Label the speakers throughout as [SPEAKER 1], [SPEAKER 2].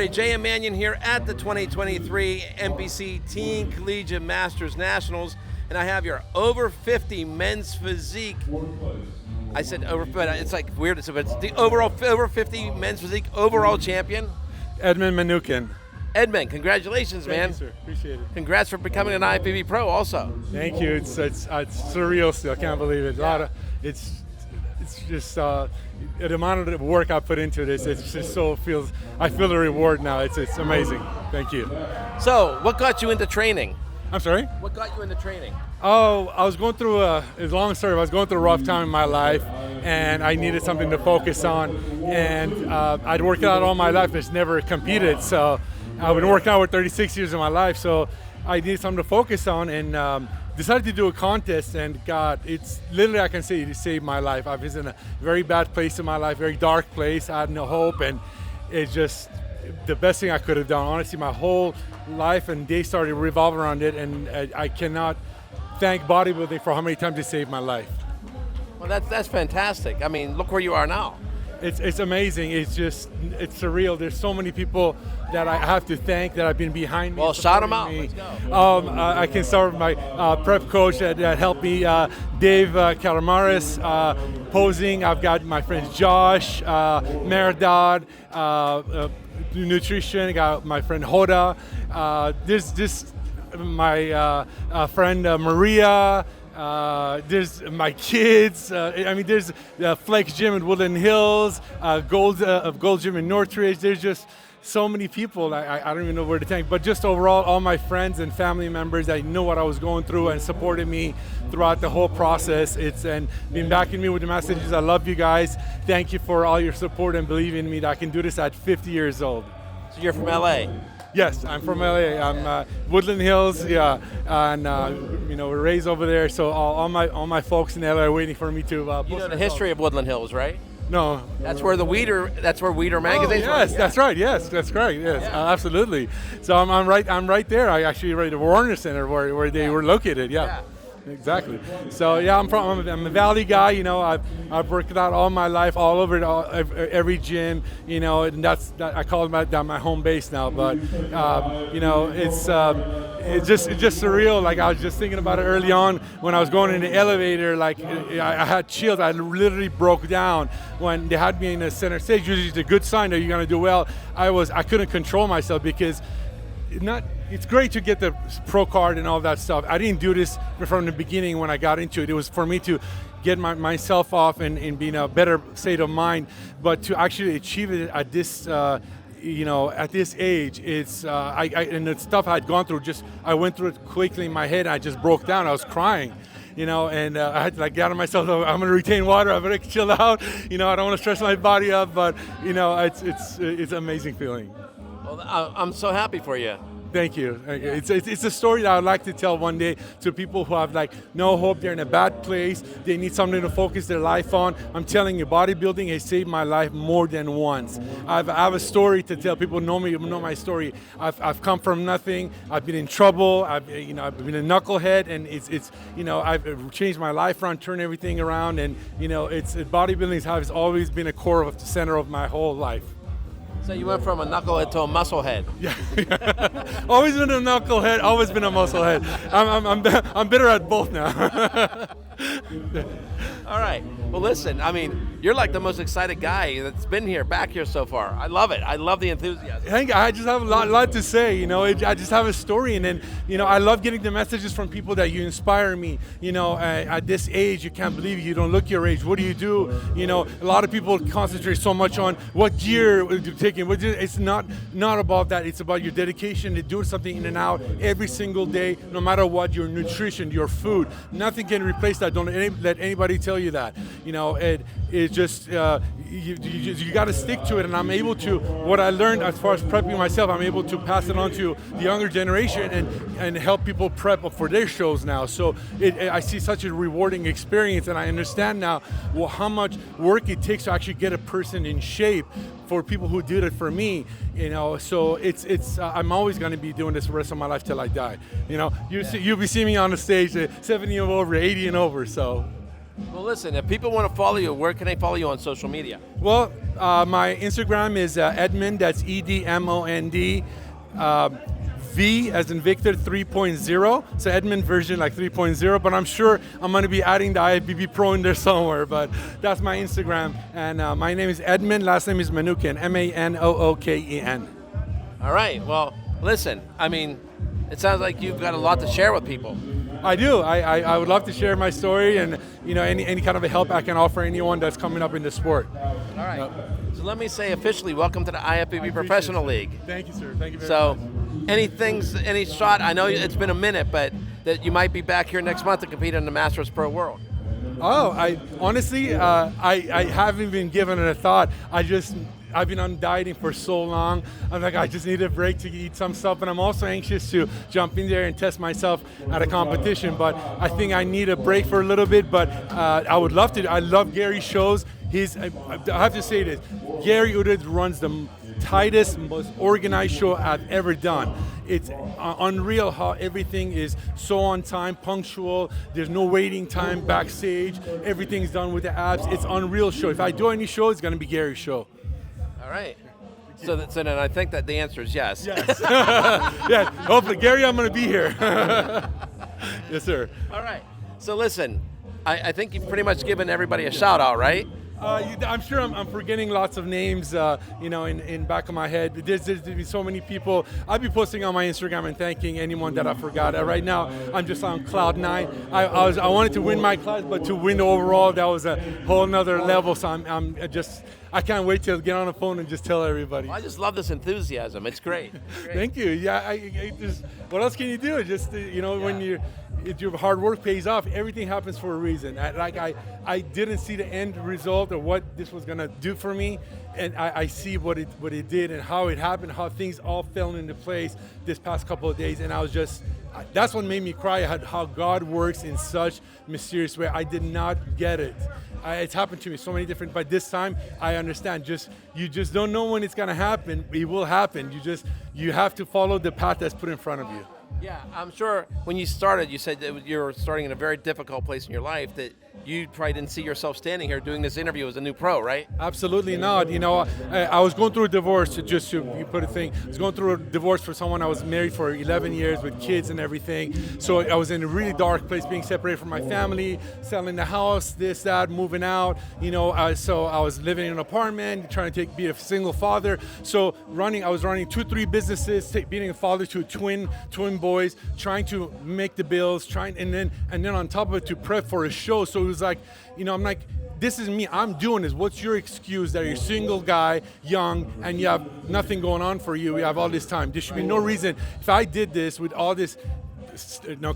[SPEAKER 1] everybody. Jay and Manion here at the 2023 NPC Teen Collegiate Masters Nationals, and I have your over 50 men's physique. I said over, but it's like weird. It's the overall over 50 men's physique overall champion,
[SPEAKER 2] Edmond Manooken.
[SPEAKER 1] Edmond, congratulations, man.
[SPEAKER 2] Thank you, sir. Appreciate it.
[SPEAKER 1] Congrats for becoming an IFBB pro also.
[SPEAKER 2] Thank you. It's surreal still. I can't believe it.
[SPEAKER 1] Yeah.
[SPEAKER 2] It's just the amount of work I put into this. It's just I feel the reward now. It's amazing. Thank you.
[SPEAKER 1] So, what got you into training?
[SPEAKER 2] I'm sorry?
[SPEAKER 1] What got you into training?
[SPEAKER 2] Oh, I was going through it's a long story. I was going through a rough time in my life, and I needed something to focus on. And I'd worked out all my life, just never competed. So I've been working out for 36 years of my life. So I needed something to focus on, and decided to do a contest. And God, it's literally, I can say it saved my life. I was in a very bad place in my life, very dark place. I had no hope, and it's just the best thing I could have done. Honestly, my whole life and day started revolving around it, and I cannot thank bodybuilding for how many times it saved my life.
[SPEAKER 1] Well, that's fantastic. I mean, look where you are now.
[SPEAKER 2] It's amazing. It's surreal. There's so many people that I have to thank that have been behind me.
[SPEAKER 1] Well, shout them out. Let's
[SPEAKER 2] go. I can start with my prep coach that helped me, Dave Calamaris, posing. I've got my friends Josh, Merdad, nutrition. I got my friend Hoda. There's just my friend Maria. There's my kids. There's Flex Gym in Woodland Hills, Gold Gym in Northridge. There's just so many people. I don't even know where to thank. But just overall, all my friends and family members that know what I was going through and supported me throughout the whole process. And been backing me with the messages. I love you guys. Thank you for all your support and believing in me that I can do this at 50 years old.
[SPEAKER 1] So you're from LA?
[SPEAKER 2] Yes, I'm from LA. I'm Woodland Hills, yeah, and we're raised over there. So all my folks in LA are waiting for me to.
[SPEAKER 1] You know the history of Woodland Hills, right?
[SPEAKER 2] No.
[SPEAKER 1] That's where Weeder magazine.
[SPEAKER 2] Yes,
[SPEAKER 1] yeah.
[SPEAKER 2] That's right. Yes, that's correct. Yes, yeah. Absolutely. So I'm right there. I actually right at the Warner Center where they were located. Yeah. Exactly. So yeah, I'm a Valley guy. I've worked out all my life, all over every gym. And I call it my home base now. But it's just surreal. Like I was just thinking about it early on when I was going in the elevator. Like I had chills. I literally broke down when they had me in the center stage. Usually it's a good sign that you're gonna do well. I couldn't control myself because it's great to get the pro card and all that stuff. I didn't do this from the beginning when I got into it. It was for me to get myself off and be in a better state of mind. But to actually achieve it at this, at this age, it's and the stuff I had gone through. I went through it quickly in my head. I just broke down. I was crying. And I had to gather myself. I'm going to retain water. I'm going to chill out. I don't want to stress my body up. But it's an amazing feeling.
[SPEAKER 1] Well, I'm so happy for you.
[SPEAKER 2] Thank you. It's a story that I would like to tell one day to people who have no hope. They're in a bad place. They need something to focus their life on. I'm telling you, bodybuilding has saved my life more than once. I have a story to tell. People know my story. I've come from nothing. I've been in trouble. I've been a knucklehead, and I've changed my life around, turned everything around, and bodybuilding has always been a core of the center of my whole life.
[SPEAKER 1] So you went from a knucklehead to a musclehead.
[SPEAKER 2] Yeah. Always been a knucklehead, always been a musclehead. I'm better at both now.
[SPEAKER 1] All right. Well, listen, you're like the most excited guy that's been back here so far. I love it. I love the enthusiasm.
[SPEAKER 2] I just have a lot to say. I just have a story, and then, I love getting the messages from people that you inspire me. At this age, you can't believe it. You don't look your age. What do you do? A lot of people concentrate so much on what gear you're taking. It's not about that. It's about your dedication to do something in and out every single day, no matter what, your nutrition, your food. Nothing can replace that. Don't let anybody tell you that. It's just you got to stick to it, and I'm able to. What I learned as far as prepping myself, I'm able to pass it on to the younger generation and help people prep for their shows now. So I see such a rewarding experience, and I understand now how much work it takes to actually get a person in shape. For people who did it for me, so it's I'm always going to be doing this the rest of my life till I die. You'll be seeing me on the stage at 70 and over, 80 and over. So.
[SPEAKER 1] Well, listen, if people want to follow you, where can they follow you on social media?
[SPEAKER 2] Well, My Instagram is Edmond, that's Edmond, V as in Victor 3.0, so Edmond version like 3.0, but I'm sure I'm going to be adding the IFBB Pro in there somewhere, but that's my Instagram, and my name is Edmond, last name is Manooken, Manooken.
[SPEAKER 1] All right, well, listen, I mean, it sounds like you've got a lot to share with people.
[SPEAKER 2] I do. I would love to share my story and any kind of a help I can offer anyone that's coming up in the sport.
[SPEAKER 1] All right. So let me say officially, welcome to the IFBB Professional League.
[SPEAKER 2] Thank you, sir. Thank you very
[SPEAKER 1] much.
[SPEAKER 2] So,
[SPEAKER 1] any shot? I know it's been a minute, but that you might be back here next month to compete in the Masters Pro World.
[SPEAKER 2] Oh, I honestly, I haven't been given it a thought. I've been on dieting for so long. I'm like, I just need a break to eat some stuff, and I'm also anxious to jump in there and test myself at a competition. But I think I need a break for a little bit. But I would love to. I love Gary's shows. I have to say this: Gary Udud runs the tightest, most organized show I've ever done. It's unreal how everything is so on time, punctual. There's no waiting time backstage. Everything's done with the apps. It's unreal show. If I do any show, it's going to be Gary's show.
[SPEAKER 1] All right. So then I think that the answer is yes.
[SPEAKER 2] Yes. Yeah. Hopefully, Gary, I'm going to be here. Yes, sir.
[SPEAKER 1] All right. So listen, I think you've pretty much given everybody a shout out, right?
[SPEAKER 2] I'm sure I'm forgetting lots of names, in back of my head. There's been so many people. I'll be posting on my Instagram and thanking anyone that I forgot. Right now, I'm just on cloud 9. I wanted to win my class, but to win overall, that was a whole nother level. So I can't wait to get on the phone and just tell everybody.
[SPEAKER 1] Well, I just love this enthusiasm. It's great.
[SPEAKER 2] Thank you. Yeah. What else can you do? When your hard work pays off, everything happens for a reason. I didn't see the end result of what this was gonna do for me, and I see what it did and how it happened, how things all fell into place this past couple of days, and that's what made me cry, how God works in such mysterious way. I did not get it. It's happened to me so many different, but this time I understand. You just don't know when it's gonna happen. It will happen. You have to follow the path that's put in front of you.
[SPEAKER 1] Yeah, I'm sure when you started, you said that you were starting in a very difficult place in your life, that you probably didn't see yourself standing here doing this interview as a new pro, right?
[SPEAKER 2] Absolutely not. I was going through a divorce, just to put a thing. I was going through a divorce for someone I was married for 11 years with kids and everything. So I was in a really dark place, being separated from my family, selling the house, this, that, moving out. So I was living in an apartment, trying to be a single father. So I was running 2-3 businesses, being a father to twin boys, trying to make the bills, and then on top of it to prep for a show. So it was like, I'm like, this is me. I'm doing this. What's your excuse that you're a single guy, young, and you have nothing going on for you? You have all this time. There should be no reason. If I did this with all this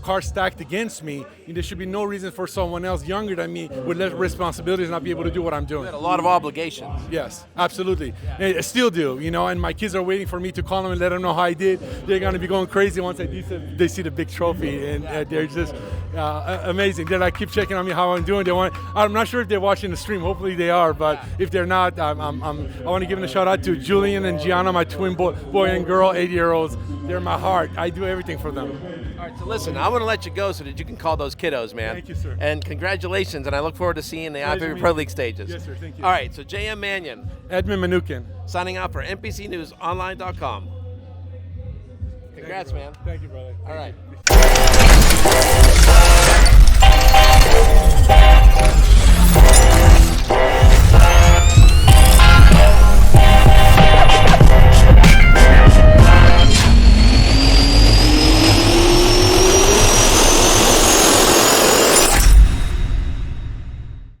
[SPEAKER 2] cards stacked against me, there should be no reason for someone else younger than me with less responsibilities not be able to do what I'm doing.
[SPEAKER 1] You had a lot of obligations.
[SPEAKER 2] Yes, absolutely. I still do, and my kids are waiting for me to call them and let them know how I did. They're going to be going crazy once they see the big trophy, and they're just amazing. They keep checking on me how I'm doing. I'm not sure if they're watching the stream. Hopefully they are, but if they're not, I want to give them a shout out to Julian and Gianna, my twin boy and girl, 8-year-olds. They're my heart. I do everything for them.
[SPEAKER 1] All right, so listen, I want to let you go so that you can call those kiddos, man.
[SPEAKER 2] Thank you, sir.
[SPEAKER 1] And congratulations, and I look forward to seeing the IFBB Pro League stages.
[SPEAKER 2] Yes, sir. Thank you.
[SPEAKER 1] All right, so J.M. Manion.
[SPEAKER 2] Edmond Manooken.
[SPEAKER 1] Signing out for NPCNewsOnline.com. Congrats, man.
[SPEAKER 2] Thank you, brother.
[SPEAKER 1] All right.